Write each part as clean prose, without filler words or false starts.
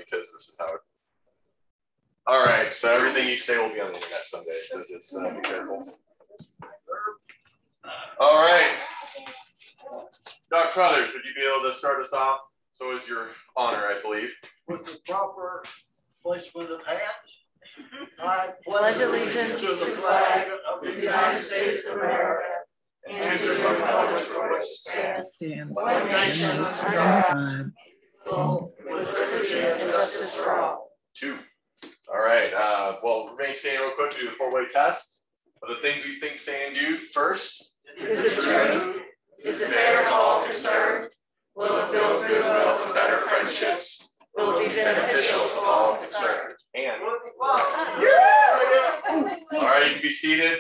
because this is how it. All right, so everything you say will be on the internet someday, so just be careful. All right, Dr. Crothers, would you be able to start us off? So is your honor, I believe. With the proper placement of hats, I pledge allegiance to the flag of the United States of America and to the republic for which it stands, one nation under God, with liberty and justice for all. 2. All right. Well, remain standing real quick to do the 4-way test. Of the things we think, say, and do. First, is it true? Is it fair to all concerned? Will it build goodwill and better friendships? Will it be beneficial to all concerned? And all right, you can be seated.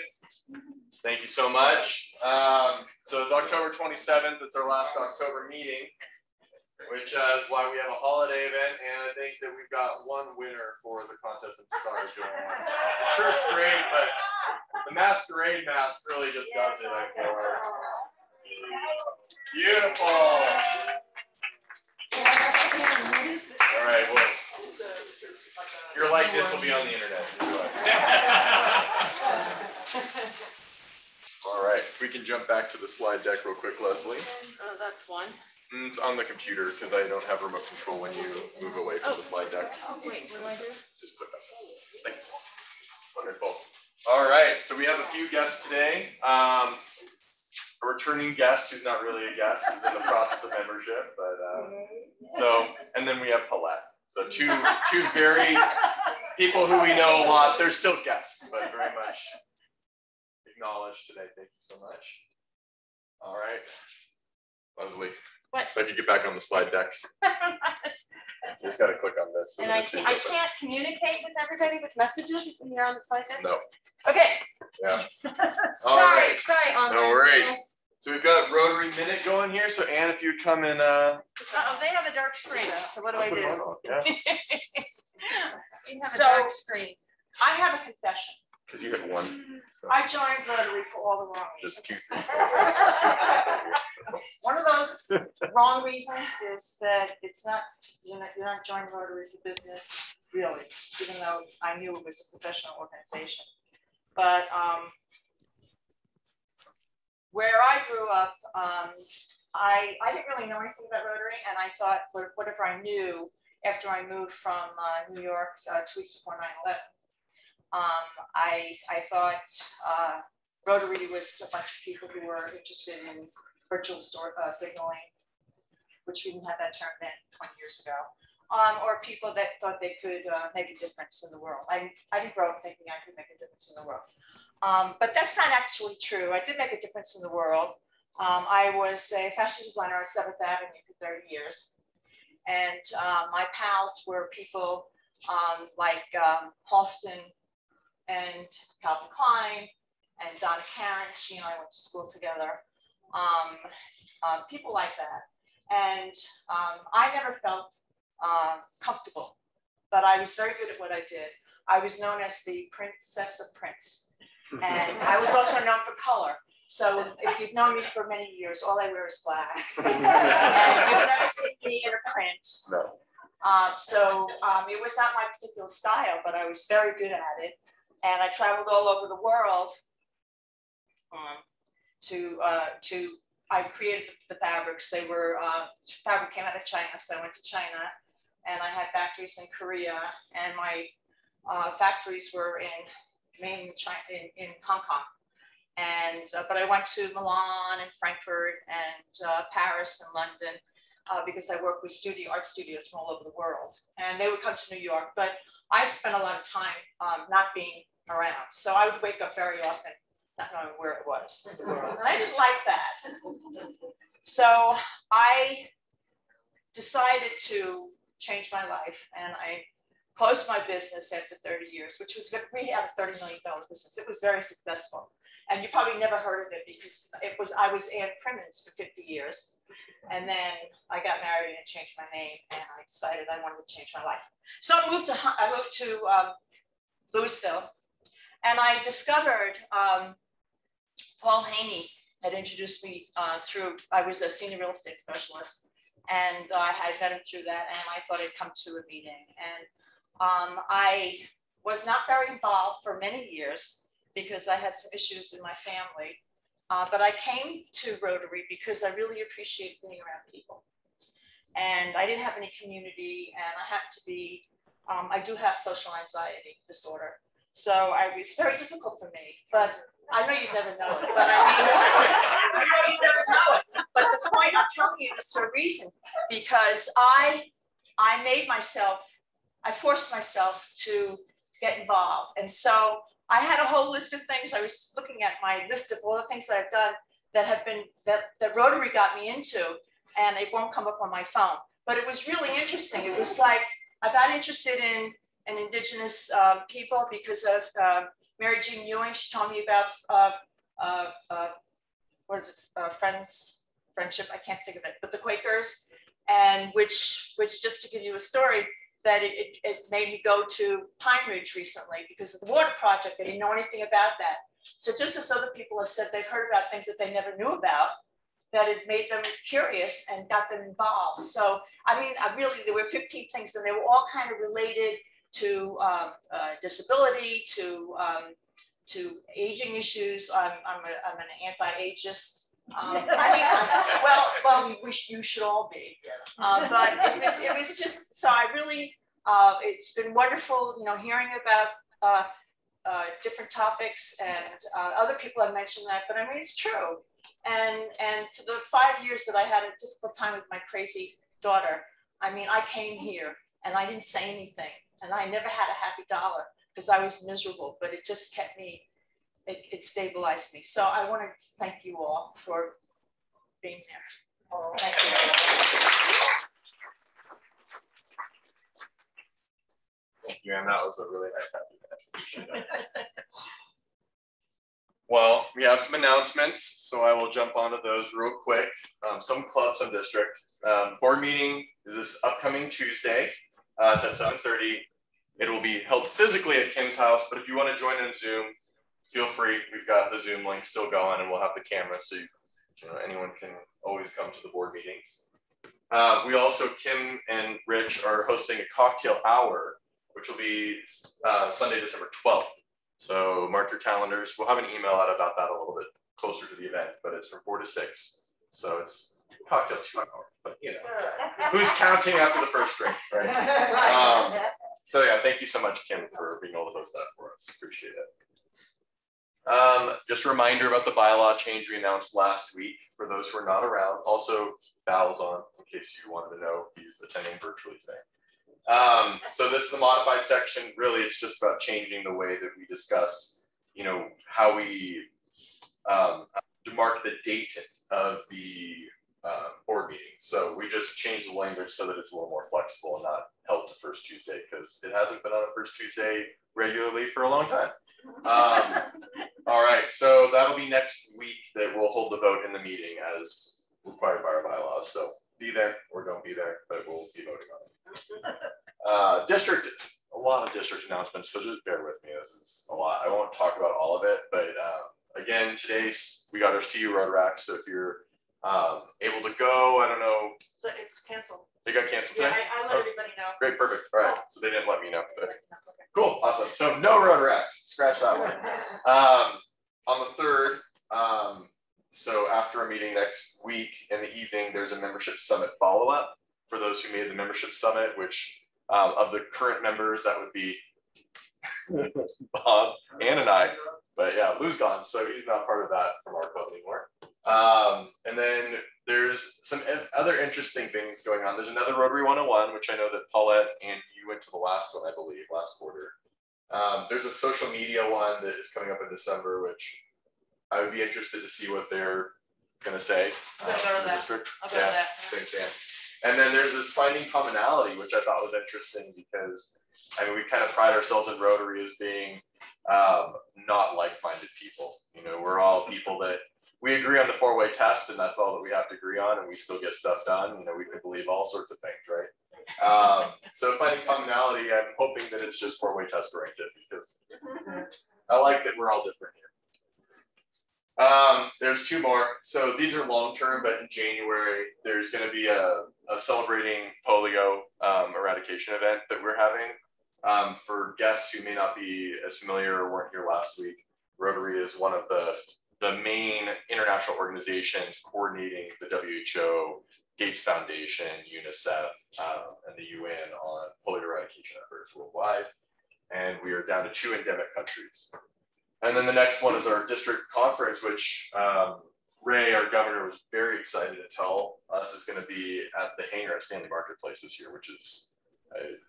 Thank you so much. So it's October 27th. It's our last October meeting, which is why we have a holiday event. And I think that we've got one winner for the contest of stars going on. The shirt's great, but the masquerade mask really just does it, I feel like. Beautiful. All right, well, your likeness will be on the internet. All right, if we can jump back to the slide deck real quick, Leslie. Oh, that's one. It's on the computer because I don't have remote control when you move away from the slide deck. Oh, wait, what do I do? Just click on this. Thanks. Wonderful. All right, so we have a few guests today. A returning guest who's not really a guest, who's in the process of membership, but and then we have Paulette. So two very people who we know a lot. They're still guests, but very much acknowledged today. Thank you so much. All right, Leslie. What? If I could get back on the slide deck. You just got to click on this. And I can't communicate with everybody with messages when you're on the slide deck? No. Okay. Yeah. Sorry. No worries. So we've got Rotary Minute going here. So Anne, if you'd come and they have a dark screen. So what do I do? Yeah. We have a dark screen. I have a confession. Because you had one. So. I joined Rotary for all the wrong reasons. Just cute. One of those wrong reasons is that it's not, you're not joining Rotary for business, really, even though I knew it was a professional organization. But where I grew up, I didn't really know anything about Rotary, and I thought whatever I knew after I moved from New York 2 weeks before 9/11, I thought Rotary was a bunch of people who were interested in virtual signaling, which we didn't have that term then 20 years ago, or people that thought they could make a difference in the world. I didn't grow up thinking I could make a difference in the world. But that's not actually true. I did make a difference in the world. I was a fashion designer on 7th Avenue for 30 years. And my pals were people like Halston and Calvin Klein and Donna Karen. She and I went to school together. People like that. And I never felt comfortable, but I was very good at what I did. I was known as the princess of prints. And I was also known for color. So if you've known me for many years, all I wear is black. And you've never seen me in a print. No. So it was not my particular style, but I was very good at it. And I traveled all over the world I created the fabrics. They were, fabric came out of China, so I went to China. And I had factories in Korea, and my factories were mainly in Hong Kong. And but I went to Milan and Frankfurt and Paris and London because I work with art studios from all over the world. And they would come to New York, but I spent a lot of time not being around. So I would wake up very often not knowing where it was in the world. And I didn't like that. So I decided to change my life, and I closed my business after 30 years, which was, we had a $30 million business. It was very successful. And you probably never heard of it because I was Ann Crimmins for 50 years. And then I got married and changed my name, and I decided I wanted to change my life. So I moved to Louisville, and I discovered Paul Haney had introduced me I was a senior real estate specialist And I had met him through that, and I thought I'd come to a meeting. And I was not very involved for many years because I had some issues in my family. But I came to Rotary because I really appreciate being around people. And I didn't have any community, and I had to be, I do have social anxiety disorder. So it's very difficult for me, but I know you've never known it, but I know you never know it. But the point I'm telling you is for a reason, because I forced myself to get involved. And so I had a whole list of things. I was looking at my list of all the things that I've done that have been, that Rotary got me into, and it won't come up on my phone. But it was really interesting. It was like, I got interested in Indigenous people because of Mary Jean Ewing. She told me about friendship, I can't think of it, but the Quakers, and which just to give you a story, that it made me go to Pine Ridge recently because of the water project. They didn't know anything about that. So just as other people have said, they've heard about things that they never knew about, that it's made them curious and got them involved. So, I mean, there were 15 things, and they were all kind of related to disability, to aging issues. I'm an anti-ageist. You should all be. But it was just, so I really, it's been wonderful, hearing about different topics, and other people have mentioned that, but I mean, it's true. And for the 5 years that I had a difficult time with my crazy daughter, I mean, I came here and I didn't say anything, and I never had a happy dollar because I was miserable, but it just kept me, it stabilized me. So I want to thank you all for being there. Thank you. Thank you, and that was a really nice happy finish. Well, we have some announcements, so I will jump onto those real quick. Some clubs, some district. Board meeting is this upcoming Tuesday. It's at 7:30. It will be held physically at Kim's house, but if you want to join in Zoom, feel free. We've got the Zoom link still going, and we'll have the camera, so anyone can always come to the board meetings. We also, Kim and Rich are hosting a cocktail hour, which will be Sunday, December 12th. So mark your calendars. We'll have an email out about that a little bit closer to the event, but it's from 4 to 6. So it's cocktail 2 hours, but who's counting after the first drink, right? So yeah, thank you so much, Kim, for being able to host that for us. Appreciate it. Just a reminder about the bylaw change we announced last week for those who are not around. Also, Val's on, in case you wanted to know, he's attending virtually today. So this is the modified section. Really, it's just about changing the way that we discuss, how we mark the date of the board meeting. So we just changed the language so that it's a little more flexible and not held to first Tuesday, because it hasn't been on a first Tuesday regularly for a long time. All right, so that'll be next week that we'll hold the vote in the meeting as required by our bylaws. So be there or don't be there, but we'll be voting on it. District, a lot of district announcements, so just bear with me. This is a lot. I won't talk about all of it, but again, today we got our CU Rotaract. So if you're able to go, I don't know. So it's canceled. They got canceled today? Yeah, I let everybody know. Great, perfect. All right, so they didn't let me know. But cool, awesome. So no Rotaract, scratch that one. On the 3rd, so after our meeting next week in the evening, there's a membership summit follow-up for those who made the membership summit, which of the current members, that would be Bob, Ann, and I. But yeah, Lou's gone, so he's not part of that from our club anymore. And then there's some other interesting things going on. There's another Rotary 101, which I know that Paulette and you went to the last one, I believe, last quarter. There's a social media one that is coming up in December, which I would be interested to see what they're going to say. I'll go to that. District. I'll go to that. Thanks, Ann. And then there's this finding commonality, which I thought was interesting because, I mean, we kind of pride ourselves in Rotary as being not like-minded people. We're all people that we agree on the 4-way test, and that's all that we have to agree on, and we still get stuff done. We can believe all sorts of things, right? So finding commonality, I'm hoping that it's just 4-way test oriented, because I like that we're all different here. There's two more. So these are long-term, but in January, there's going to be a celebrating polio eradication event that we're having. For guests who may not be as familiar or weren't here last week, Rotary is one of the main international organizations coordinating the WHO, Gates Foundation, UNICEF, and the UN on polio eradication efforts worldwide. And we are down to 2 endemic countries. And then the next one is our district conference, which Ray, our governor, was very excited to tell us is going to be at the hangar at Stanley Marketplace this year, which is,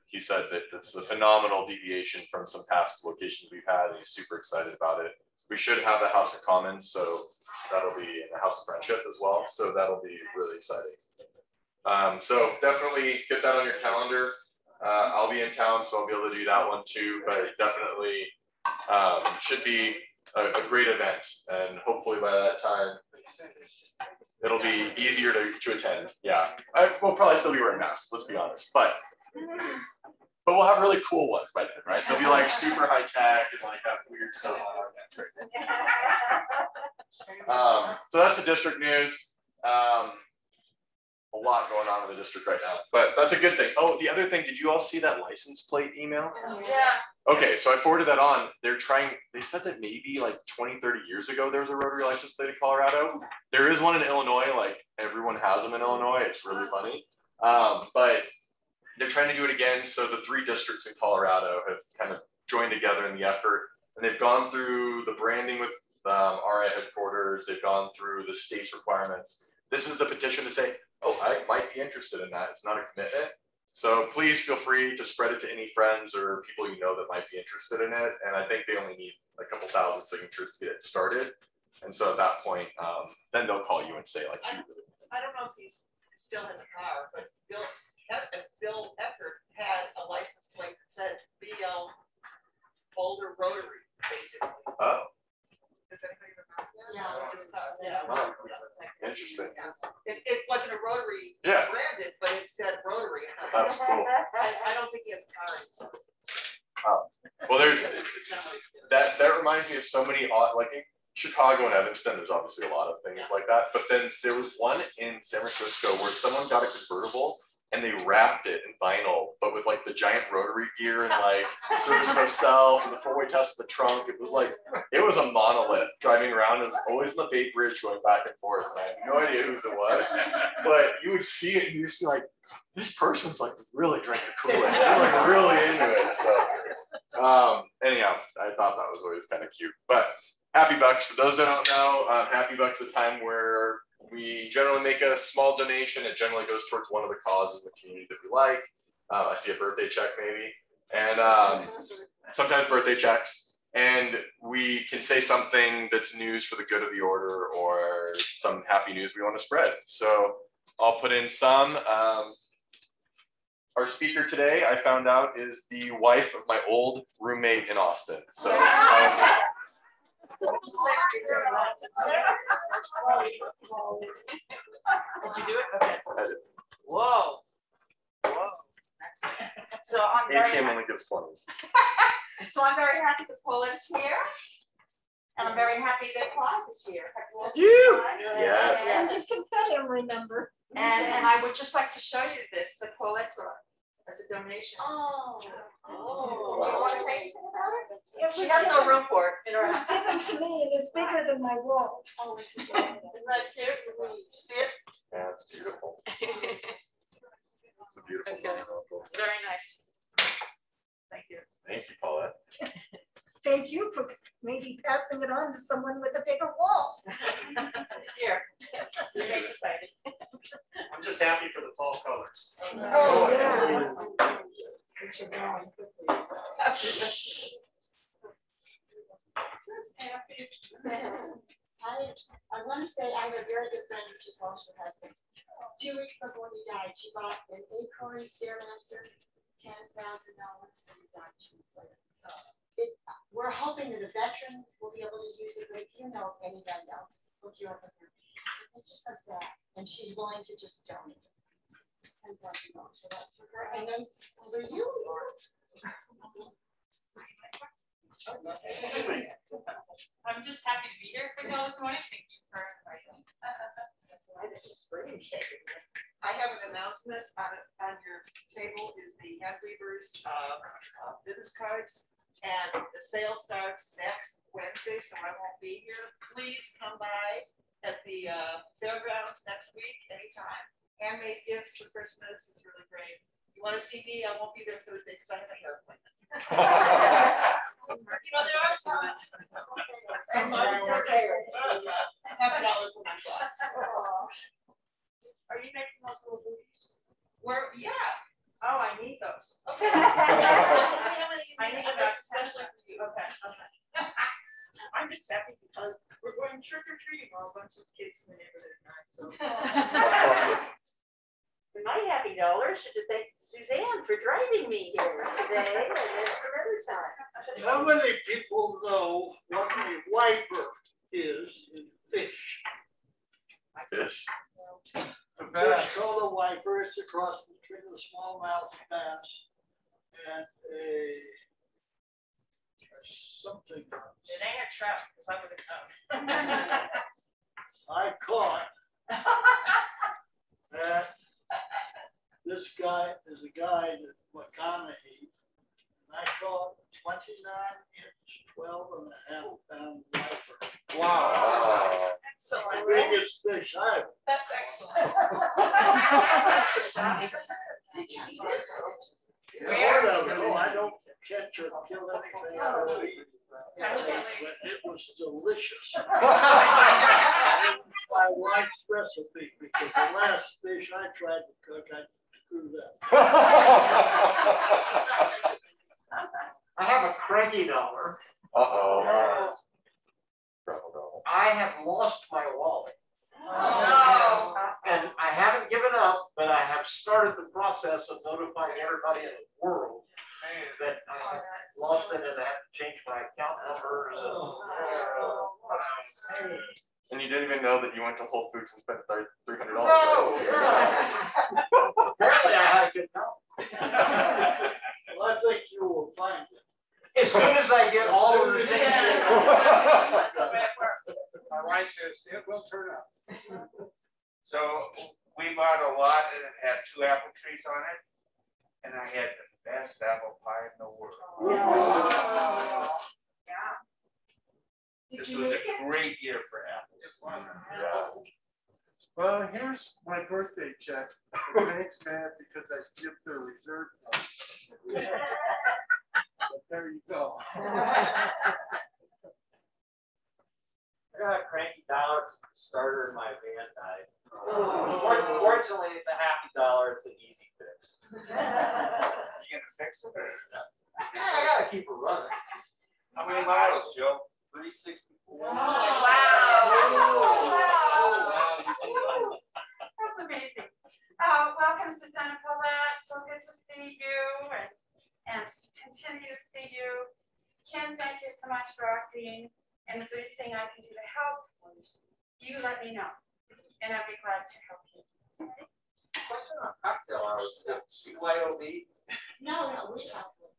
he said that it's a phenomenal deviation from some past locations we've had, and he's super excited about it. We should have a House of Commons, so that'll be in the House of Friendship as well. So that'll be really exciting. So definitely get that on your calendar. I'll be in town, so I'll be able to do that one too, but definitely should be a great event. And hopefully by that time, it'll be easier to attend. Yeah, we'll probably still be wearing masks, let's be honest, but we'll have really cool ones by then, right? They'll be like super high tech and like have weird stuff on it. So that's the district news. A lot going on in the district right now, but that's a good thing. Oh, the other thing, did you all see that license plate email? Yeah. Okay, so I forwarded that on. They said that maybe like 20, 30 years ago, there was a Rotary license plate in Colorado. There is one in Illinois, like everyone has them in Illinois. It's really funny. But they're trying to do it again. So the 3 districts in Colorado have kind of joined together in the effort, and they've gone through the branding with RI headquarters. They've gone through the state's requirements. This is the petition to say, oh, I might be interested in that. It's not a commitment. So please feel free to spread it to any friends or people you know that might be interested in it. And I think they only need a couple thousand signatures to get it started. And so at that point, then they'll call you and say, like, I don't know if he still has a car, but Bill Eckert had a license plate that said BL Boulder Rotary, basically. oh, Does anybody remember that? Yeah. oh, interesting. It wasn't a Rotary Yeah. branded, but it said Rotary. That's cool. I don't think he has a car. Well, there's that reminds me of so many odd, like in Chicago and Evanston, there's obviously a lot of things like that. But then there was one in San Francisco where someone got a convertible and they wrapped it in vinyl, but with like the giant Rotary gear and like service for self and the 4-way test of the trunk. It was a monolith driving around. It was always in the Bay Bridge going back and forth. I had no idea whose it was, but you would see it and you just be like, this person's like really drinking the Kool-Aid. They're like really into it. So anyhow, I thought that was always kind of cute. But Happy Bucks, for those that don't know, Happy Bucks is a time where we generally make a small donation. It generally goes towards one of the causes in the community that we like. I see a birthday check maybe, and sometimes birthday checks. And we can say something that's news for the good of the order or some happy news we want to spread. So I'll put in some. Our speaker today, I found out, is the wife of my old roommate in Austin. So Did you do it? Okay. Whoa. So I'm ATM only gives 20s. So I'm very happy the poll is here. And I'm very happy that Clive is here. You. Yes. And the confetti, remember. And I would just like to show you this, the Colette as a donation. Oh. Do you want to say anything about it? She has no room for it in her It was house. given to me, and it's bigger than my wall. Oh, isn't that cute? You see it? Yeah, it's beautiful. It's a beautiful Okay. photo. Very nice. Thank you. Thank you, Paulette. Thank you for maybe passing it on to someone with a bigger wall. Here. Remain society. I'm just happy for the fall colors. Oh, yeah. I want to say I have a very good friend who just lost her husband. 2 weeks before he died, she bought an Acorn Stairmaster, $10,000, and he died 2 weeks later. We're hoping that a veteran will be able to use it, but if you know anybody else, hook you up with her. It's just so sad, and she's willing to just donate $10,000. So that's for her, and then for you. I'm just happy to be here for y'all this morning. Thank you for inviting me. I have an announcement on your table is the Hand Weavers business cards. And the sale starts next Wednesday, so I won't be here. Please come by at the fairgrounds next week, anytime. Handmade gifts for Christmas, it's really great. You want to see me, I won't be there Thursday because I have a hair appointment. You know, there are some. $7 when I'm gone. Are you making those little booties? Yeah. Oh, I need those. Okay. I need about especially for you. Okay. I'm just happy because we're going trick or treating while a bunch of kids in the neighborhood tonight. So. My happy dollar should have thanked Suzanne for driving me here today and then some other times. How many people know what a wiper is in fish? Fish. A fish called a wiper. It's a cross between a smallmouth bass and something else. It ain't a trout because I would have come. I caught that this guy is a guy that McConaughey, and I caught 29-inch, 12.5-pound wiper. Wow. The biggest fish I've. That's excellent. Did you eat it? Part of it. Oh, I don't catch or kill anything. I don't eat. But it was delicious. My wife's recipe, because the last fish I tried to cook, I screwed up. I have a cranky dollar. Uh-oh. I have lost my wallet. No. And I haven't given up, but I have started the process of notifying everybody in the world that I lost it and I have to change my account numbers. And you didn't even know that you went to Whole Foods and spent $300. No. Apparently I had a good time. Well, I think you will find it. As soon as I get all of the things. My wife says it will turn up. So we bought a lot and it had 2 apple trees on it. And I had the best apple pie in the world. Yeah. This was a great year for apples. Yeah. Well, here's my birthday check. Thanks, man, because I skipped their reserve fund. But there you go. I got a cranky dollar because the starter in my van died. Fortunately, it's a happy dollar. It's an easy fix. You gonna fix it or? I gotta keep it running. How many miles, Joe? 364. Wow. That's amazing. Welcome, Susanna Collette. So good to see you and continue to see you. Ken, thank you so much for asking. And if there's anything I can do to help, you let me know. And I'll be glad to help you. Question on cocktail hours. BYOB? No, we have one.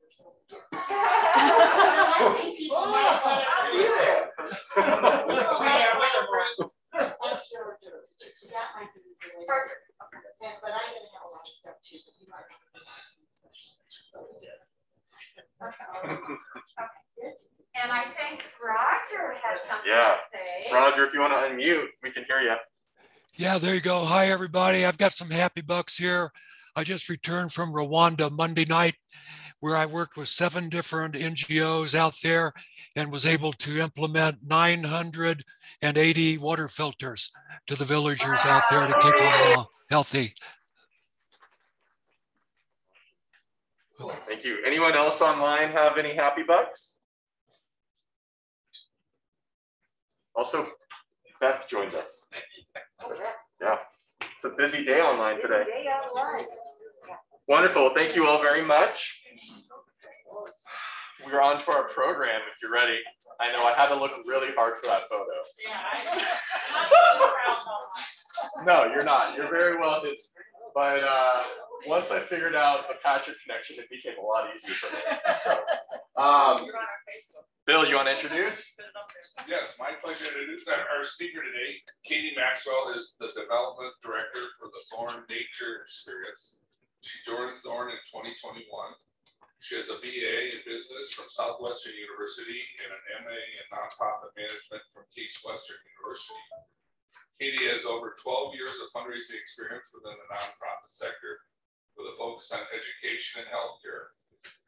I'll be there. I'm sure do. That might be related. Perfect. But I'm gonna have a lot of stuff too, but you might have this session. And I think Roger had something Yeah. to say. Roger, if you want to unmute, we can hear you. Yeah, there you go. Hi, everybody. I've got some happy bucks here. I just returned from Rwanda Monday night, where I worked with 7 different NGOs out there and was able to implement 980 water filters to the villagers out there to keep them healthy. Thank you. Anyone else online have any happy bucks? Also, Beth joins us. Yeah, it's a busy day online today. Wonderful. Thank you all very much. We're on to our program if you're ready. I know I had to look really hard for that photo. Yeah, No, you're not. You're very well hidden. But once I figured out the Patrick connection, it became a lot easier for me. So, You're on our Facebook. Bill, you want to introduce? Yes, my pleasure to introduce our speaker today. Caitie Maxwell is the development director for the Thorne Nature Experience. She joined Thorne in 2021. She has a BA in business from Southwestern University and an MA in nonprofit management from Case Western University. Caitie has over 12 years of fundraising experience within the nonprofit sector with a focus on education and healthcare.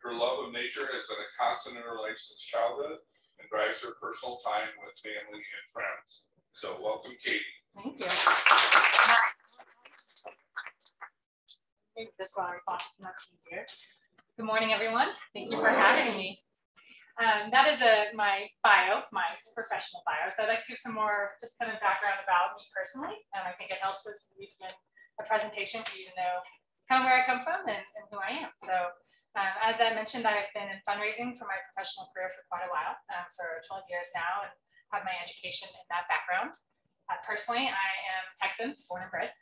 Her love of nature has been a constant in her life since childhood and drives her personal time with family and friends. So welcome, Caitie. Thank you. Maybe this one I thought it's much easier. Good morning, everyone. Thank you for having me. That is my bio, my professional bio. So I'd like to give some more just kind of background about me personally. And I think it helps us to begin a presentation for you to know kind of where I come from and who I am. So as I mentioned, I've been in fundraising for my professional career for quite a while, for 12 years now, and have my education in that background. Personally, I am Texan, born and bred.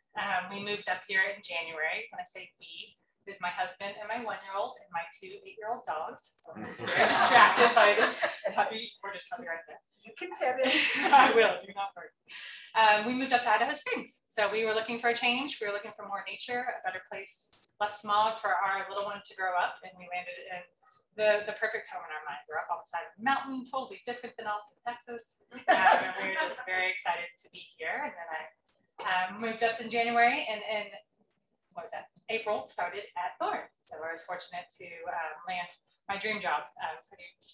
We moved up here in January. When I say we, is my husband and my 1-year-old and my 2 8-year-old dogs. So I'm very distracted by this puppy. We're just puppy right there. You can pet it. I will, do not worry. We moved up to Idaho Springs. So we were looking for a change. We were looking for more nature, a better place, less smog for our little one to grow up. And we landed in the perfect home in our mind. We're up on the side of the mountain, totally different than Austin, Texas. And we were just very excited to be here. And then I moved up in January and what was that? April started at Thorne. So I was fortunate to land my dream job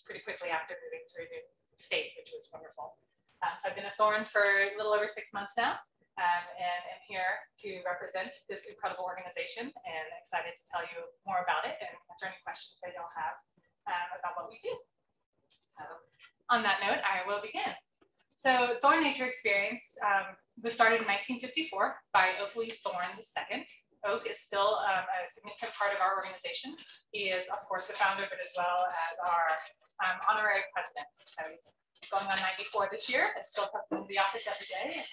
pretty quickly after moving to a new state, which was wonderful. So I've been at Thorne for a little over 6 months now, and I'm here to represent this incredible organization and excited to tell you more about it and answer any questions that y'all have about what we do. So on that note, I will begin. So Thorne Nature Experience was started in 1954 by Oakley Thorne II. Oak is still a significant part of our organization. He is, of course, the founder, but as well as our honorary president. So he's going on 94 this year and still comes into the office every day.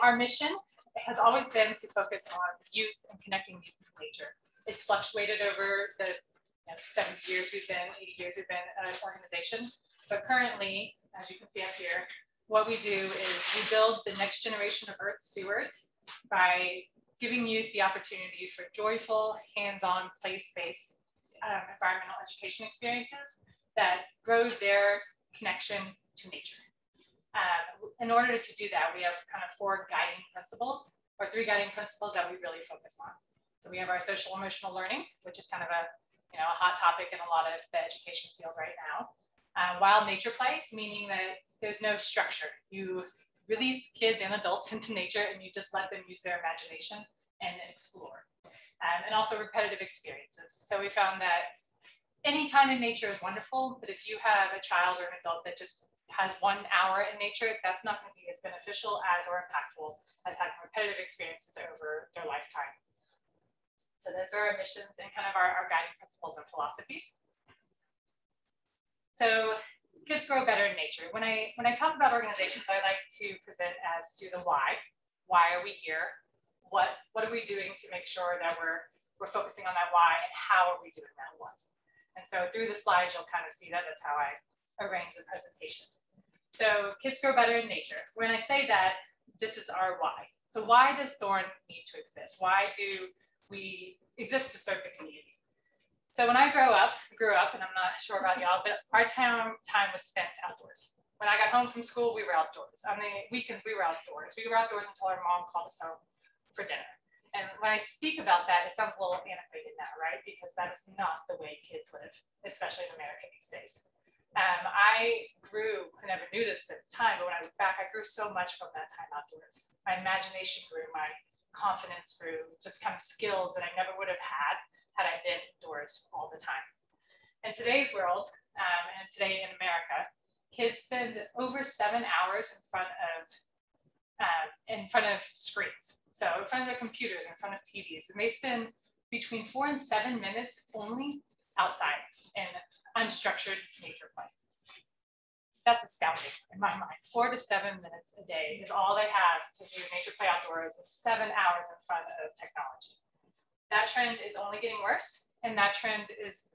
Our mission has always been to focus on youth and connecting youth to nature. It's fluctuated over the 70 years we've been, 80 years we've been an organization. But currently, as you can see up here, what we do is we build the next generation of Earth stewards by giving youth the opportunity for joyful, hands-on, place-based environmental education experiences that grows their connection to nature. In order to do that, we have kind of 4 guiding principles, or 3 guiding principles that we really focus on. So we have our social emotional learning, which is kind of a hot topic in a lot of the education field right now. Wild nature play, meaning that there's no structure. You release kids and adults into nature and you just let them use their imagination and explore. And also repetitive experiences. So we found that any time in nature is wonderful, but if you have a child or an adult that just has 1 hour in nature, that's not going to be as beneficial as or impactful as having repetitive experiences over their lifetime. So those are our missions and kind of our guiding principles and philosophies. So kids grow better in nature. When I talk about organizations, I like to present as to the why. Why are we here? What are we doing to make sure that we're focusing on that why, and how are we doing that what? And so through the slides, you'll kind of see that. That's how I arrange the presentation. So kids grow better in nature. When I say that, this is our why. So why does Thorne need to exist? Why do we exist to serve the community? So when I grew up, and I'm not sure about y'all, but our time was spent outdoors. When I got home from school, we were outdoors. On the weekends, we were outdoors. We were outdoors until our mom called us home for dinner. And when I speak about that, it sounds a little antiquated now, right? Because that is not the way kids live, especially in America these days. I never knew this at the time, but when I look back, I grew so much from that time outdoors. My imagination grew, my confidence grew, just kind of skills that I never would have had I been indoors all the time. In today's world, and today in America, kids spend over 7 hours in front of screens. So in front of their computers, in front of TVs, and they spend between 4 and 7 minutes only outside in unstructured nature play. That's astounding in my mind. 4 to 7 minutes a day is all they have to do nature play outdoors, and 7 hours in front of technology. that trend is only getting worse, and that trend is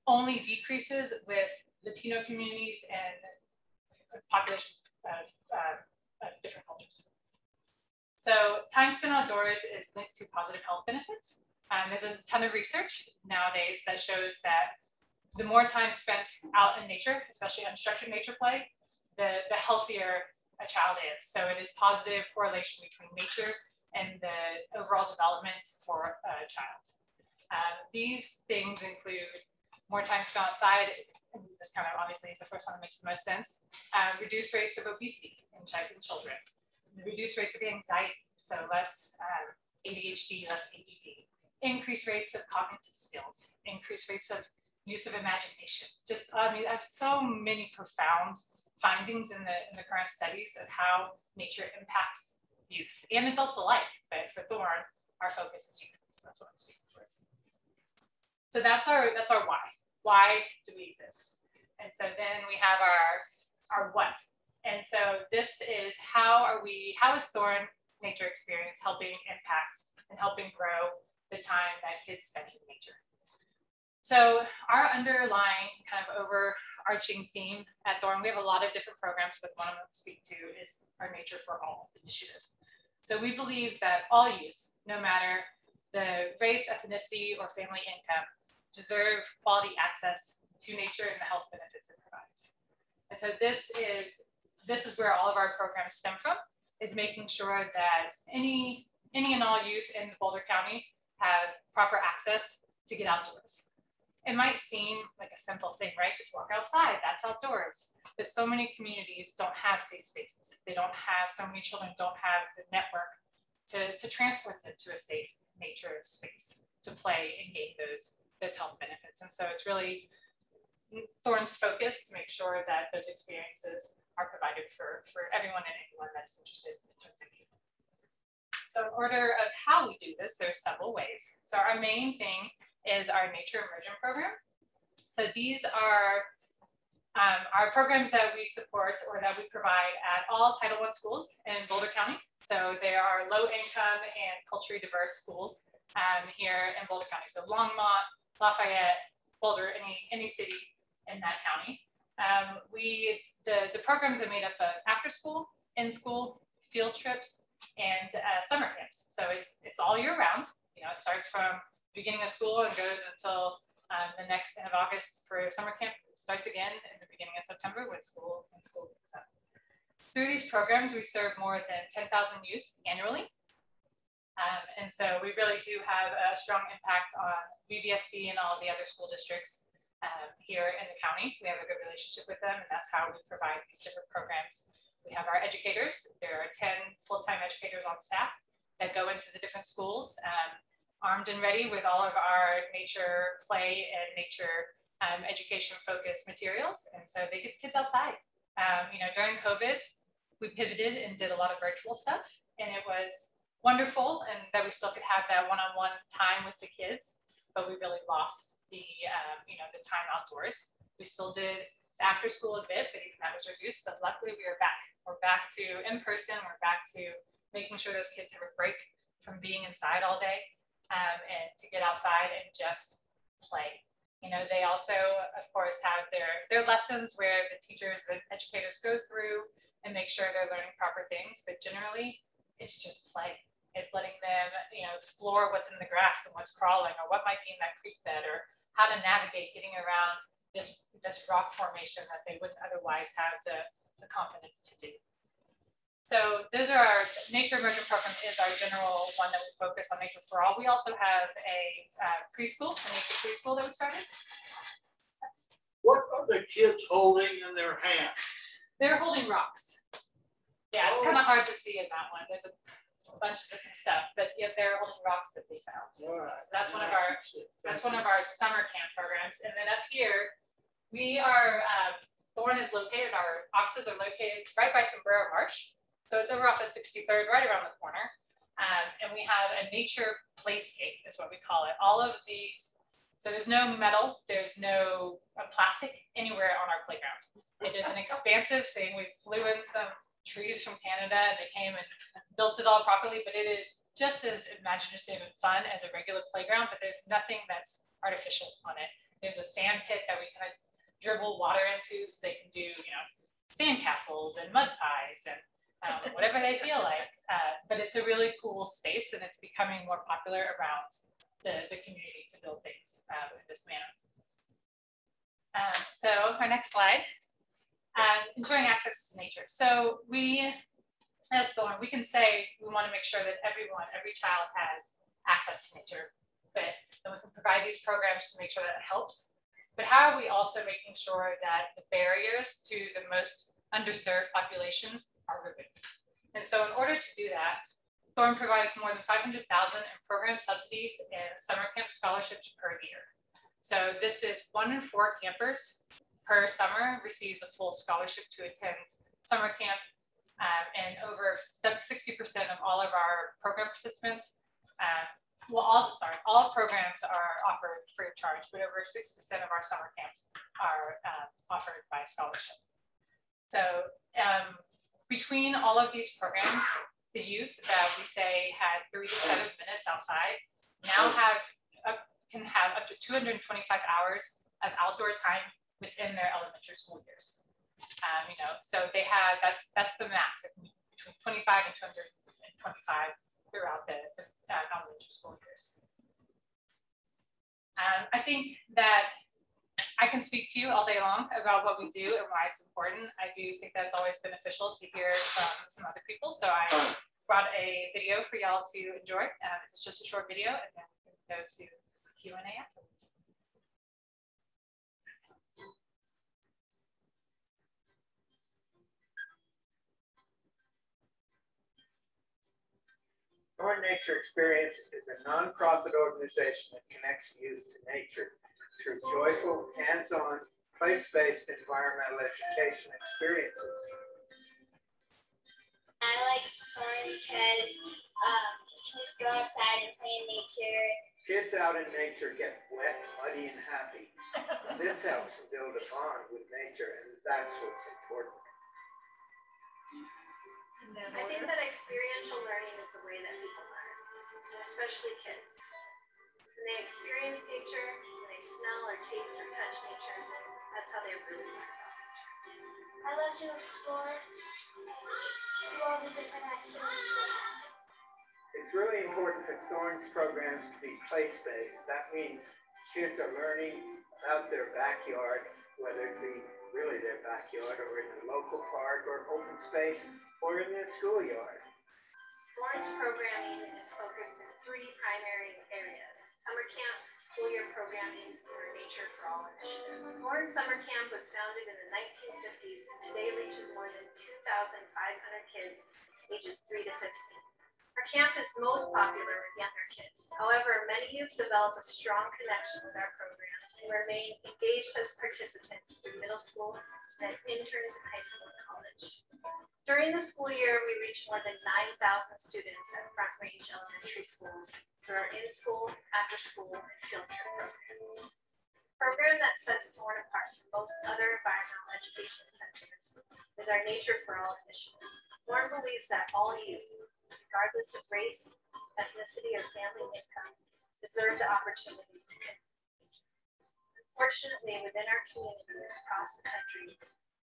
only decreases with Latino communities and populations of different cultures. So time spent outdoors is linked to positive health benefits. There's a ton of research nowadays that shows that the more time spent out in nature, especially unstructured nature play, the healthier a child is. So it is positive correlation between nature and the overall development for a child. These things include more time spent outside. This kind of obviously is the first one that makes the most sense. Reduced rates of obesity in children. Reduced rates of anxiety, so less ADHD, less ADD. Increased rates of cognitive skills. Increased rates of use of imagination. Just, I mean, I have so many profound findings in the current studies of how nature impacts youth and adults alike. But for Thorne, our focus is youth, so that's what I'm speaking towards. So that's our why. Why do we exist? And so then we have our what. And so this is how is Thorne Nature Experience helping impact and helping grow the time that kids spend in nature. So our underlying kind of overarching theme at Thorne, we have a lot of different programs, but one of them to speak to is our Nature for All initiative. So we believe that all youth, no matter the race, ethnicity, or family income, deserve quality access to nature and the health benefits it provides. And so this is where all of our programs stem from, is making sure that any and all youth in Boulder County have proper access to get outdoors. It might seem like a simple thing, right? Just walk outside, that's outdoors. But so many communities don't have safe spaces. So many children don't have the network to transport them to a safe nature space to play and gain those health benefits. And so it's really Thorne's focus to make sure that those experiences are provided for everyone and anyone that's interested in terms of youth. So in order of how we do this, there's several ways. So our main thing is our Nature Immersion program. So these are our programs that we support or that we provide at all Title I schools in Boulder County. So there are low income and culturally diverse schools here in Boulder County. So Longmont, Lafayette, Boulder, any city in that county. The programs are made up of after school, in school, field trips, and summer camps. So it's all year round. You know, it starts from beginning of school and goes until the next end of August for summer camp. It starts again in the beginning of September when school picks up. Through these programs, we serve more than 10,000 youth annually. And so we really do have a strong impact on BVSD and all the other school districts here in the county. We have a good relationship with them, and that's how we provide these different programs. We have our educators. There are 10 full-time educators on staff that go into the different schools, armed and ready with all of our nature play and nature education focused materials. And so they get kids outside. You know, during COVID, we pivoted and did a lot of virtual stuff, and it was wonderful, and that we still could have that one-on-one time with the kids, but we really lost the the time outdoors. We still did after school a bit, but even that was reduced. But luckily, we are back. We're back to in person. We're back to making sure those kids have a break from being inside all day, and to get outside and just play. You know, they also, of course, have their lessons where the teachers and educators go through and make sure they're learning proper things. But generally, it's just play. It's letting them, you know, explore what's in the grass and what's crawling, or what might be in that creek bed, or how to navigate getting around this rock formation that they wouldn't otherwise have the confidence to do. So those are our Nature Immersion program is our general one that we focus on Nature for All. We also have a preschool, a nature preschool that we started. What are the kids holding in their hand? They're holding rocks. Yeah, it's kind of hard to see in that one. There's a bunch of different stuff, but yeah, they're holding rocks that they found. Right. So that's one of our summer camp programs. And then up here, we are Thorne is located. Our offices are located right by Sombrero Marsh. So it's over off of 63rd, right around the corner. And we have a nature playscape, is what we call it. All of these, so there's no metal, there's no plastic anywhere on our playground. It is an expansive thing. We flew in some trees from Canada, and they came and built it all properly, but it is just as imaginative and fun as a regular playground, but there's nothing that's artificial on it. There's a sand pit that we kind of dribble water into so they can do, sand castles and mud pies and whatever they feel like. But it's a really cool space, and it's becoming more popular around the community to build things in this manner. So our next slide, ensuring access to nature. So we, as Thorne, we can say we want to make sure that every child has access to nature, but then we can provide these programs to make sure that it helps. But how are we also making sure that the barriers to the most underserved population are removed? And so in order to do that, Thorne provides more than $500,000 in program subsidies and summer camp scholarships per year. So this is 1 in 4 campers per summer receives a full scholarship to attend summer camp. And over 60% of all of our program participants, all programs are offered free of charge, but over 60% of our summer camps are offered by scholarship. So between all of these programs, the youth that we say had 3 to 7 minutes outside now can have up to 225 hours of outdoor time within their elementary school years. So they have, that's the max, between 25 and 225 throughout the elementary school years. I think that I can speak to you all day long about what we do and why it's important. I do think that's always beneficial to hear from some other people. So I brought a video for y'all to enjoy. It's just a short video, and then we can go to Q&A afterwards. Thorne Nature Experience is a nonprofit organization that connects youth to nature through joyful, hands-on, place-based environmental education experiences. I like Thorne because you just go outside and play in nature. Kids out in nature get wet, muddy, and happy. This helps them build a bond with nature, and that's what's important. I think that experiential learning is the way that people learn, and especially kids. When they experience nature, when they smell or taste or touch nature, that's how they really learn about nature. I love to explore and do all the different activities we have. It's really important for Thorne's programs to be place-based. That means kids are learning about their backyard, whether it be really their backyard or in a local park or open space or in their schoolyard. Thorne's programming is focused in 3 primary areas: summer camp, school year programming, and our Nature for All initiative. Thorne Summer Camp was founded in the 1950s and today reaches more than 2,500 kids ages 3 to 15. Our camp is most popular with younger kids. However, many youth develop a strong connection with our programs and remain engaged as participants through middle school and as interns in high school and college. During the school year, we reach more than 9,000 students at Front Range elementary schools through our in-school, after-school, and field trip programs. The program that sets Thorne apart from most other environmental education centers is our Nature for All initiative. Thorne believes that all youth, regardless of race, ethnicity, or family income, deserve the opportunity to connect with nature. Unfortunately, within our community and across the country,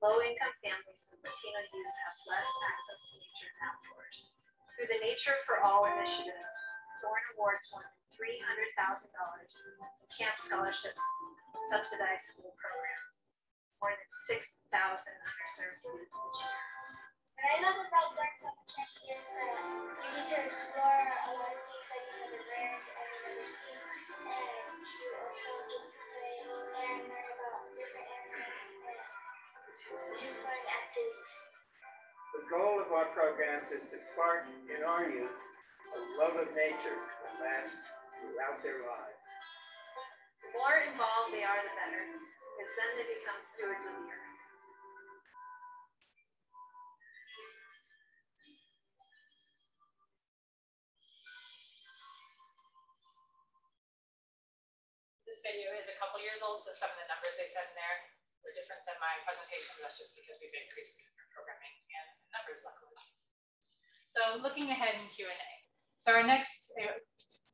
low-income families and Latino youth have less access to nature and outdoors. Through the Nature for All initiative, Thorne awards more than $300,000 in camp scholarships and subsidized school programs. More than 6,000 underserved youth each year. What I love about Thorne Summer Camp is that you get to explore a lot of things that you never learned and you never seen, and you also get to play and learn about different animals and do fun activities. The goal of our programs is to spark in our youth a love of nature that lasts throughout their lives. The more involved they are, the better, because then they become stewards of the earth. This video is a couple years old, so some of the numbers they said in there were different than my presentation. That's just because we've increased the programming and numbers, luckily. So looking ahead in Q&A. So our next,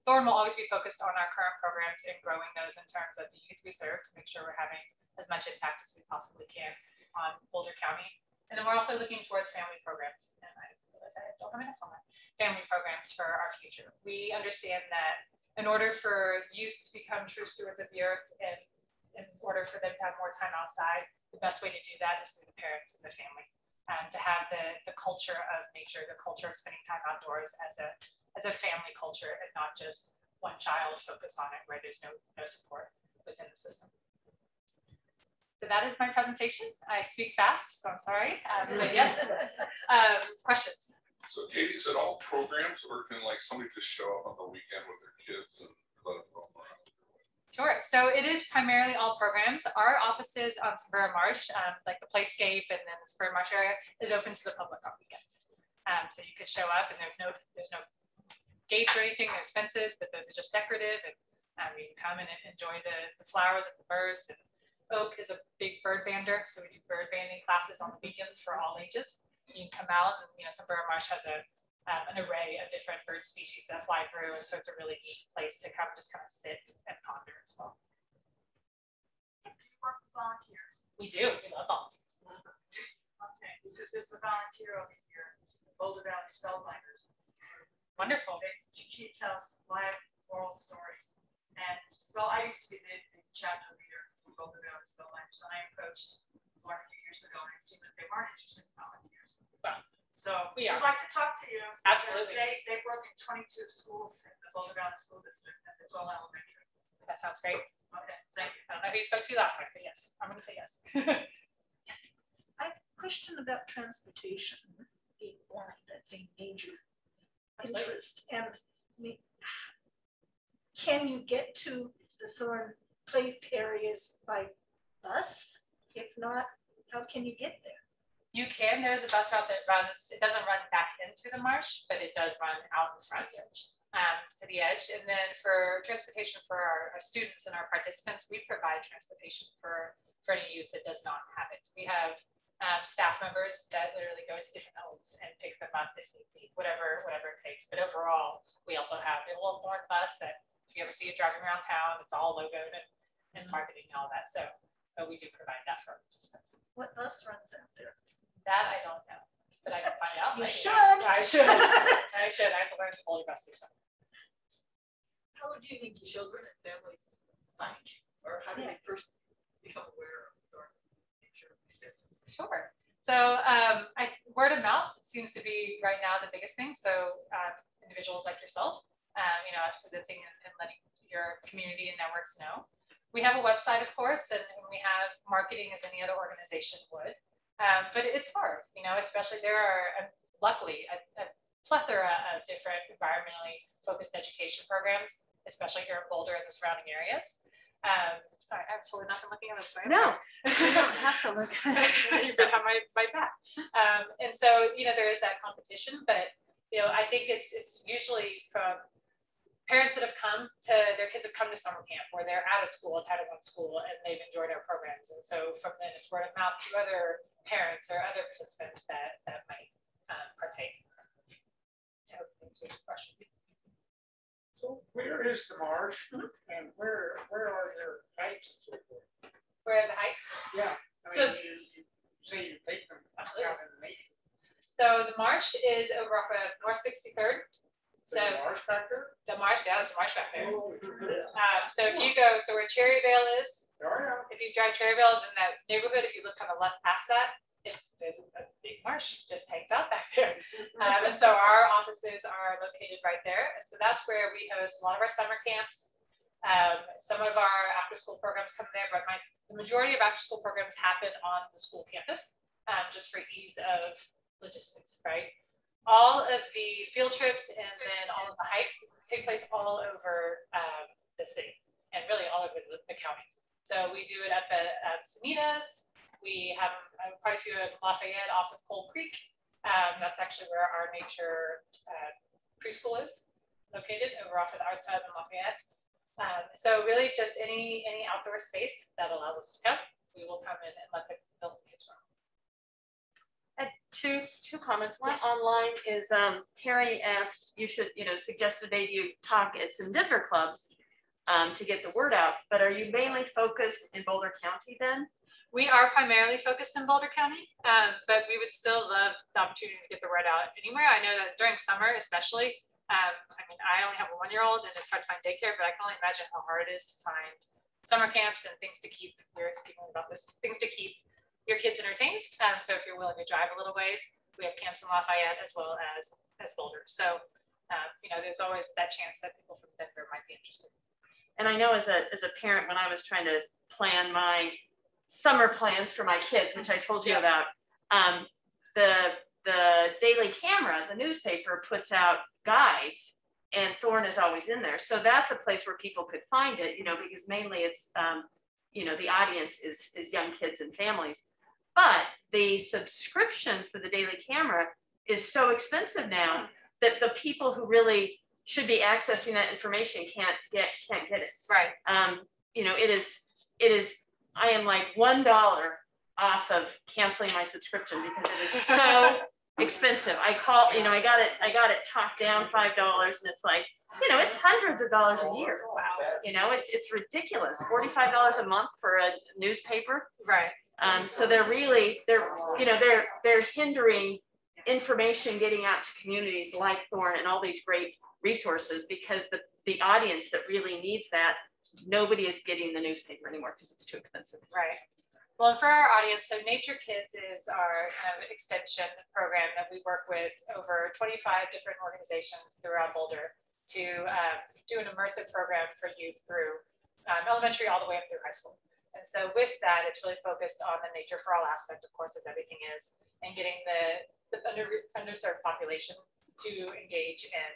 Thorne will always be focused on our current programs and growing those in terms of the youth we serve to make sure we're having as much impact as we possibly can on Boulder County. And then we're also looking towards family programs. And I realize I don't have minutes on that. Family programs for our future. We understand that in order for youth to become true stewards of the earth and in order for them to have more time outside, the best way to do that is through the parents and the family. To have the culture of nature, the culture of spending time outdoors as a family culture and not just one child focused on it where there's no support within the system. So that is my presentation. I speak fast, so I'm sorry, but yes, questions? So Caitie, is it all programs or can like somebody just show up on the weekend with their kids and let them roam around? Sure. So it is primarily all programs. Our offices on Spur Marsh, like the Playscape and then the Spur Marsh area, is open to the public on weekends. So you could show up and there's no gates or anything, there's fences, but those are just decorative. And you can come and enjoy the flowers and the birds. And Oak is a big bird bander, so we do bird banding classes on the weekends for all ages. You can come out, and Spur Marsh has an array of different bird species that fly through, and so it's a really neat place to come just kind of sit and ponder as well. Do you work with volunteers? We do. We love volunteers. Okay, because there's a volunteer over here, Boulder Valley Spellbinders. Wonderful. She tells live oral stories. And well, I used to be the chapter leader for Boulder Valley Spellbinders, and I approached one a few years ago, and it seemed that they weren't interested in volunteers. Well, so we'd like to talk to you. Absolutely. They work in 22 schools in the Boulder Valley School District, and it's all elementary. That sounds great. Okay, thank you. I don't know who you spoke to last time, but yes, I'm going to say yes. Yes. I have a question about transportation being one that's a major interest. And can you get to the Thorne Place areas by bus? If not, how can you get there? You can. There's a bus route that runs, it doesn't run back into the marsh, but it does run out in front to the edge. And then for transportation for our students and our participants, we provide transportation for any youth that does not have it. We have staff members that literally go to different homes and pick them up if need be, whatever it takes. But overall, we also have a little Thorne bus that if you ever see it driving around town, it's all logoed and marketing and all that. So we do provide that for our participants. What bus runs out there? That I don't know, but I can find out. You maybe. should. I should. I should. I have to learn to Boulder bus system. How would you think children and families find you, or how do they first become aware of your nature experience? Sure. So word of mouth seems to be right now the biggest thing. So individuals like yourself, us presenting and letting your community and networks know. We have a website, of course, and we have marketing as any other organization would. But it's hard, especially there are, luckily, a plethora of different environmentally focused education programs, especially here in Boulder and the surrounding areas. Sorry, I've totally not been looking at this. Right? No, you don't have to look. You've been on my back. And so, there is that competition, but, I think it's usually from parents that have their kids have come to summer camp where they're out of school, a Title I school, and they've enjoyed our programs. And so from then it's word of mouth to other parents or other participants that might partake. I hope that answers your question. So where is the marsh and where are your hikes and so forth? Where are the hikes? Yeah. So you say you take them absolutely out in the nature. So the marsh is over off of North 63rd. So the marsh back there? The marsh, yeah, there's a marsh back there. Oh, yeah. So if you go, so where Cherryvale is, if you drive Cherryvale, then that neighborhood, if you look on the left past that, there's a big marsh just hangs out back there. And so our offices are located right there. And so that's where we host a lot of our summer camps. Some of our after school programs come there, but the majority of after school programs happen on the school campus, just for ease of logistics, right? All of the field trips and then all of the hikes take place all over the city and really all over the county. So we do it up at Sanitas. We have quite a few at Lafayette off of Coal Creek. That's actually where our nature preschool is located, over off of the Arts Hub in Lafayette. So really just any outdoor space that allows us to come, we will come in and let the kids run. two comments. One online is Terry asked, you should, suggested maybe you talk at some dinner clubs to get the word out, but are you mainly focused in Boulder County then? We are primarily focused in Boulder County, but we would still love the opportunity to get the word out anywhere. I know that during summer, especially, I mean, I only have a 1-year-old and it's hard to find daycare, but I can only imagine how hard it is to find summer camps and things to keep, we were speaking about this, things to keep your kids entertained. So if you're willing to drive a little ways, we have camps in Lafayette as well as Boulder. So, there's always that chance that people from Denver might be interested. And I know as a parent, when I was trying to plan my summer plans for my kids, which I told you about, the Daily Camera, the newspaper, puts out guides, and Thorne is always in there. So that's a place where people could find it, because mainly it's, the audience is young kids and families. But the subscription for the Daily Camera is so expensive now that the people who really should be accessing that information can't get it. Right. It is. I am like $1 off of canceling my subscription because it is so expensive. I got it talked down $5, and it's like, it's hundreds of dollars a year. Wow. It's ridiculous. $45 a month for a newspaper. Right. So they're hindering information getting out to communities like Thorne and all these great resources, because the audience that really needs that, nobody is getting the newspaper anymore because it's too expensive. Right. Well, for our audience, so Nature Kids is our kind of extension program that we work with over 25 different organizations throughout Boulder to do an immersive program for youth through elementary all the way up through high school. And so with that, it's really focused on the nature for all aspect, of course, as everything is, and getting the underserved population to engage in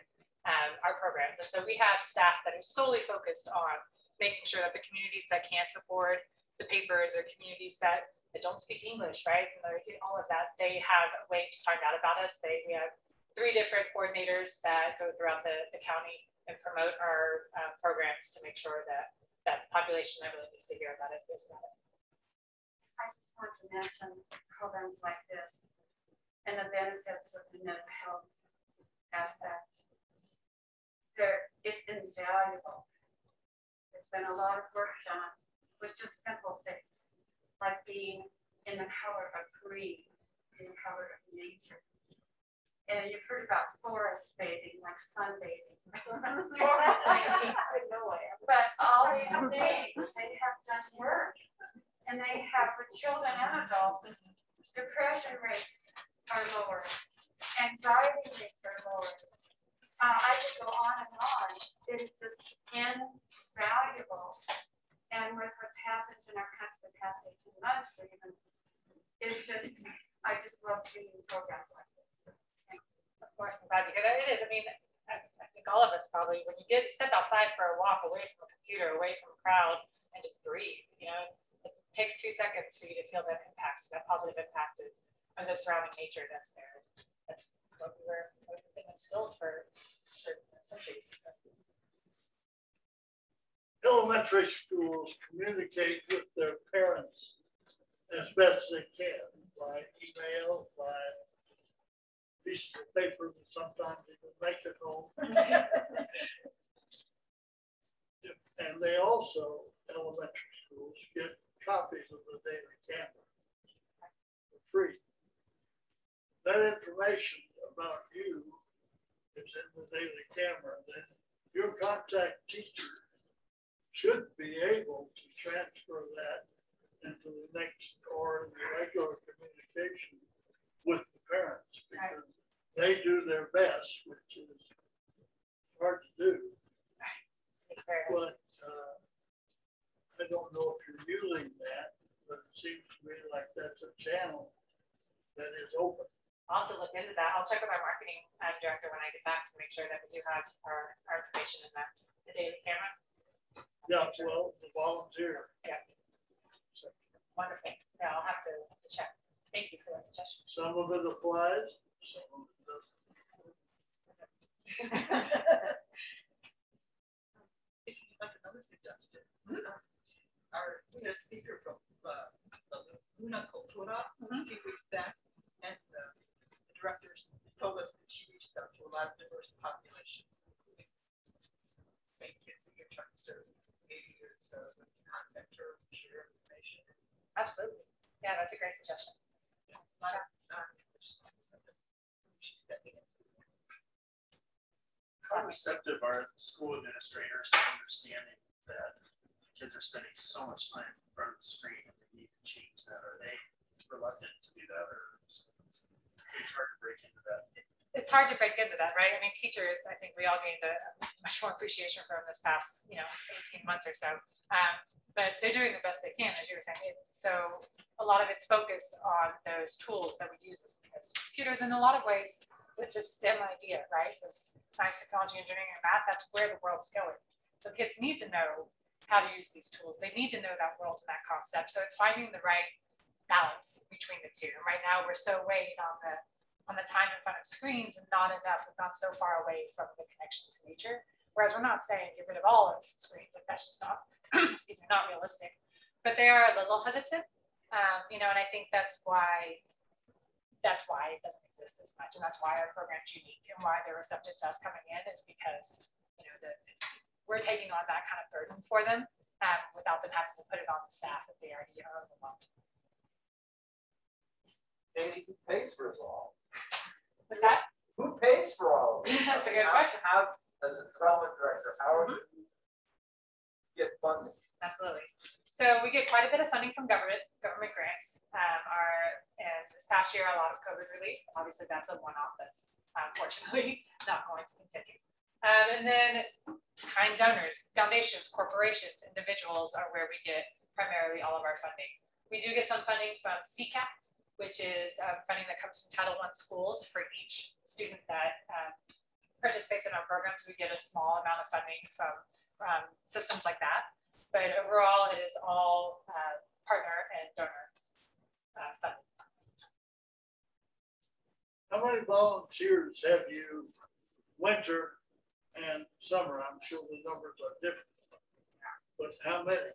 our programs. And so we have staff that are solely focused on making sure that the communities that can't afford the papers, or communities that don't speak English, right? And all of that, they have a way to find out about us. We have 3 different coordinators that go throughout the county and promote our programs to make sure that that population that really needs to hear about it knows about it. I just want to mention programs like this and the benefits of the mental health aspect. It's invaluable. There's been a lot of work done with just simple things, like being in the color of green, in the color of nature. And you've heard about forest bathing, like sunbathing. But all these things, they have done work. And they have, for children and adults, depression rates are lower, anxiety rates are lower. I could go on and on. It is just invaluable. And with what's happened in our country the past 18 months, even, it's just, I just love seeing programs like this. Of course, I'm glad to hear that. It is. I mean, I think all of us probably, when you step outside for a walk away from a computer, away from a crowd, and just breathe, it takes 2 seconds for you to feel that impact, that positive impact of the surrounding nature that's there. That's what we've been instilled for centuries. So. Elementary schools communicate with their parents as best they can by email, by pieces of paper that sometimes even make it home. And they also, elementary schools, get copies of the Daily Camera for free. That information about you is in the Daily Camera. Then your contact teacher should be able to transfer that into the next or the regular communication with the parents, because they do their best, which is hard to do. But I don't know if you're using that, but it seems to me like that's a channel that is open. I'll have to look into that. I'll check with our marketing director when I get back to make sure that we do have our information in the Daily Camera. Yeah, well, the volunteer. Yeah. So, wonderful. Yeah, I'll have to check. Thank you for that suggestion. Some of it applies, some of it doesn't. If you'd like another suggestion, our speaker from Luna Cultura a few weeks back, and directors told us that she reaches out to a lot of diverse populations, including same kids that you're trying to serve. Maybe there's contact her, share information. Absolutely. Yeah, that's a great suggestion. She's stepping into it. How receptive are school administrators to understanding that kids are spending so much time in front of the screen and they need to change that? Are they reluctant to do that, or it's hard to break into that? It's hard to break into that, right? I mean, teachers, I think we all gained a much more appreciation from this past, 18 months or so. But they're doing the best they can, as you were saying. So a lot of it's focused on those tools that we use as computers in a lot of ways with the STEM idea, right? So science, technology, engineering, and math, that's where the world's going. So kids need to know how to use these tools. They need to know that world and that concept. So it's finding the right balance between the two. And right now we're so weighed on the time in front of screens and not enough. We've gone so far away from the connection to nature. Whereas we're not saying get rid of all of screens, like that's just not, excuse me, not realistic. But they are a little hesitant, and I think that's why it doesn't exist as much, and that's why our program's unique and why they're receptive to us coming in is because we're taking on that kind of burden for them without them having to put it on the staff if they already are overwhelmed. Caitie, who pays for it all? What's that? Who pays for all of it? That's a good question. How, as a development director, how do you get funding? Absolutely. So we get quite a bit of funding from government grants. And this past year, a lot of COVID relief. Obviously, that's a one-off that's unfortunately not going to continue. And then kind donors, foundations, corporations, individuals are where we get primarily all of our funding. We do get some funding from CCAP, which is funding that comes from Title I schools for each student that participates in our programs. We get a small amount of funding from systems like that. But overall, it is all partner and donor funded. How many volunteers have you winter and summer? I'm sure the numbers are different, but how many?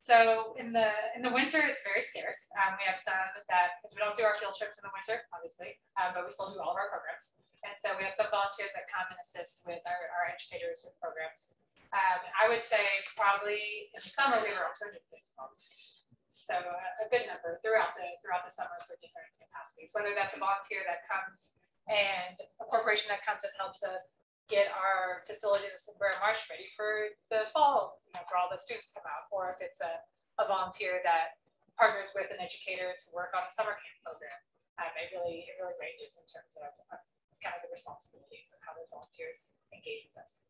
So in the winter, it's very scarce. We have some that, because we don't do our field trips in the winter, obviously, but we still do all of our programs. And so we have some volunteers that come and assist with our educators with programs. I would say probably in the summer we were up to 150 volunteers. So a good number throughout the summer for different capacities, whether that's a volunteer that comes and a corporation that comes and helps us get our facilities in February and March ready for the fall, for all the students to come out, or if it's a volunteer that partners with an educator to work on a summer camp program. It really ranges in terms of kind of the responsibilities and how those volunteers engage with us.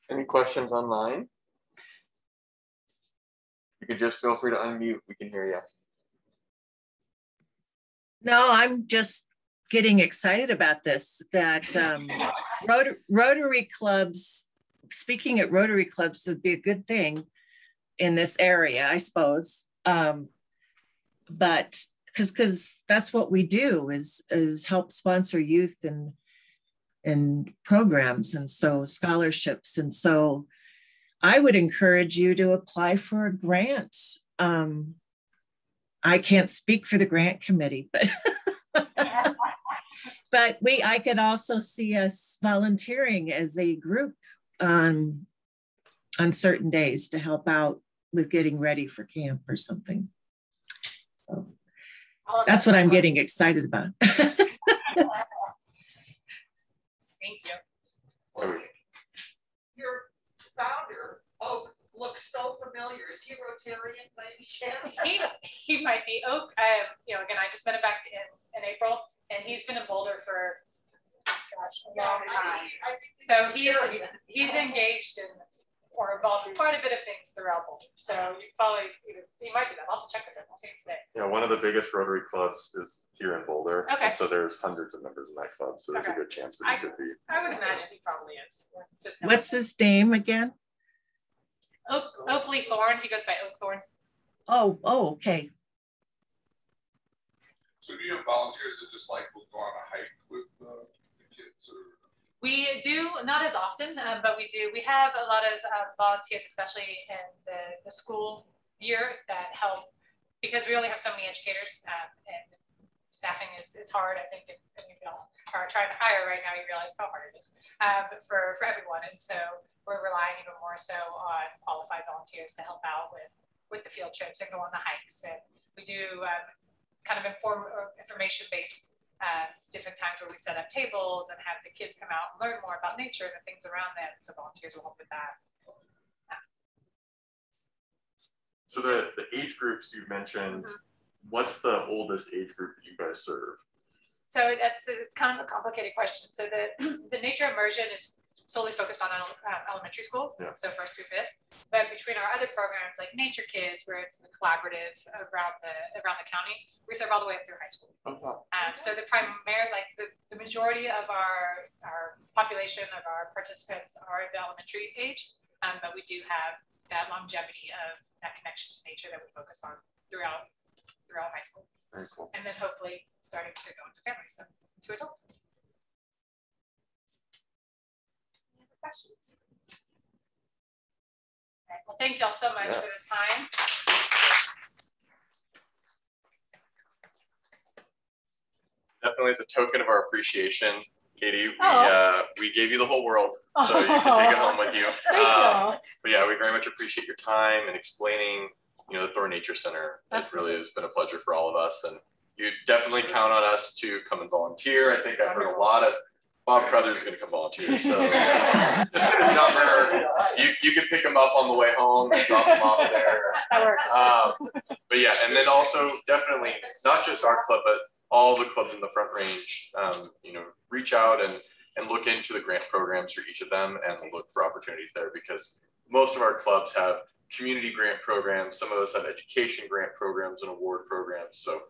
Any questions online? You could just feel free to unmute. We can hear you. No, I'm just getting excited about this, that Rotary clubs, speaking at Rotary clubs would be a good thing in this area, I suppose. But because that's what we do is help sponsor youth and programs, and so scholarships. And so I would encourage you to apply for a grant. I can't speak for the grant committee, but but I could also see us volunteering as a group on certain days to help out with getting ready for camp or something. So that's what I'm getting excited about. Thank you. Your founder, Oak, looks so familiar. Is he Rotarian by any chance? He might be. Oak, again, I just met him back in April, and he's been in Boulder for a long time. So he's engaged in or involved in quite a bit of things throughout Boulder. So you probably, he might be that. I'll have to check with him. I'll see him today. Yeah, one of the biggest Rotary clubs is here in Boulder. Okay. And so there's hundreds of members in that club. So there's a good chance that he could be. I would imagine he probably is. What's his name again? Oakley Thorne. He goes by Oak Thorne. Oh, okay. So do you have volunteers that just like will go on a hike with the kids, or? We do, not as often, but we do. We have a lot of volunteers, especially in the school year, that help because we only have so many educators and staffing is hard. I think if any of y'all are trying to hire right now, you realize how hard it is for everyone. And so we're relying even more so on qualified volunteers to help out with the field trips and go on the hikes. And we do kind of information-based different times where we set up tables and have the kids come out and learn more about nature and the things around them. So volunteers will help with that. So the age groups you mentioned, what's the oldest age group that you guys serve? So it's kind of a complicated question. So the nature immersion is solely focused on elementary school, so 1st through 5th. But between our other programs like Nature Kids, where it's the collaborative around the county, we serve all the way up through high school. So the majority of our population of our participants are the elementary age, but we do have that longevity of that connection to nature that we focus on throughout high school. Very cool. And then hopefully starting to go into families and into adults. Questions? Right, well, thank y'all so much for this time. Definitely as a token of our appreciation, Caitie, we gave you the whole world, so you can take it home with you. But yeah, we very much appreciate your time and explaining, the Thorne Nature Center. It really has been a pleasure for all of us, and you definitely count on us to come and volunteer. I think I've heard a lot of Bob Crothers is going to come volunteer, so just get his number. You can pick him up on the way home and drop him off there. That works. But yeah, and then also definitely not just our club, but all the clubs in the Front Range. Reach out and look into the grant programs for each of them and look for opportunities there, because most of our clubs have community grant programs. Some of us have education grant programs and award programs. So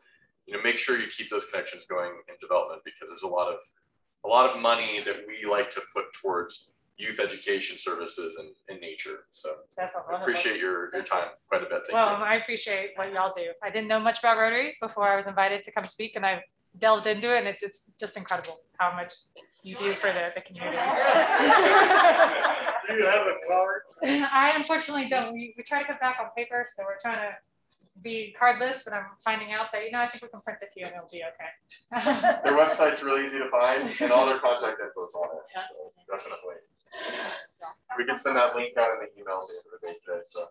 make sure you keep those connections going in development, because there's a lot of money that we like to put towards youth education services and nature. So I appreciate your time quite a bit. Thank you. I appreciate what y'all do. I didn't know much about Rotary before I was invited to come speak, and I've delved into it, and it's just incredible how much you do for the community. Do you have a card? I unfortunately don't. We try to cut back on paper, so we're trying to be cardless, but I'm finding out that, I think we can print a few and it'll be okay. Their website's really easy to find, and all their contact info is on it. So definitely. We can send that link out in the email at the end of the day today. So,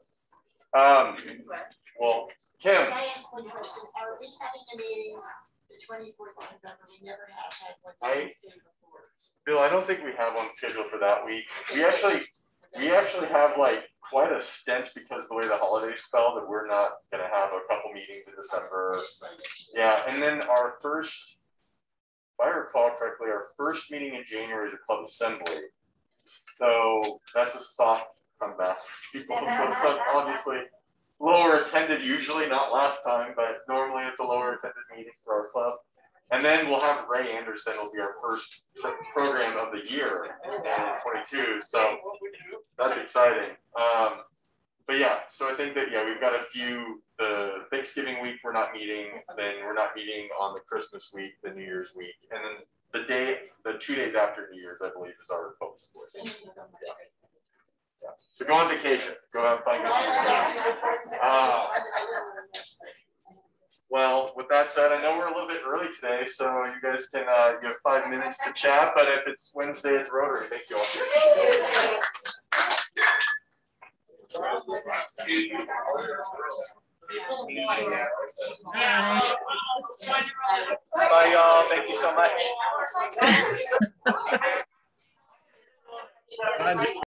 well, Kim. Can I ask one question? Are we having a meeting the 24th of November? We never have had one before. Bill, I don't think we have one scheduled for that week. We actually have quite a stench because of the way the holidays fell, that we're not going to have a couple meetings in December. Yeah, and then our first, if I recall correctly, our first meeting in January is a club assembly. So that's a soft comeback. People, so obviously lower attended usually, not last time, but normally it's a lower attended meeting for our club. And then we'll have Ray Anderson will be our first program of the year in 22. So that's exciting. But yeah, so I think that, we've got a few, the Thanksgiving week, we're not meeting, then we're not meeting on the Christmas week, the New Year's week. And then the 2 days after New Year's, I believe, is our focus for it. Yeah. So go on vacation, go out and find good. Well, with that said, I know we're a little bit early today, so you guys can you have 5 minutes to chat, but if it's Wednesday, it's Rotary. Thank you all. Bye, y'all. Thank you so much.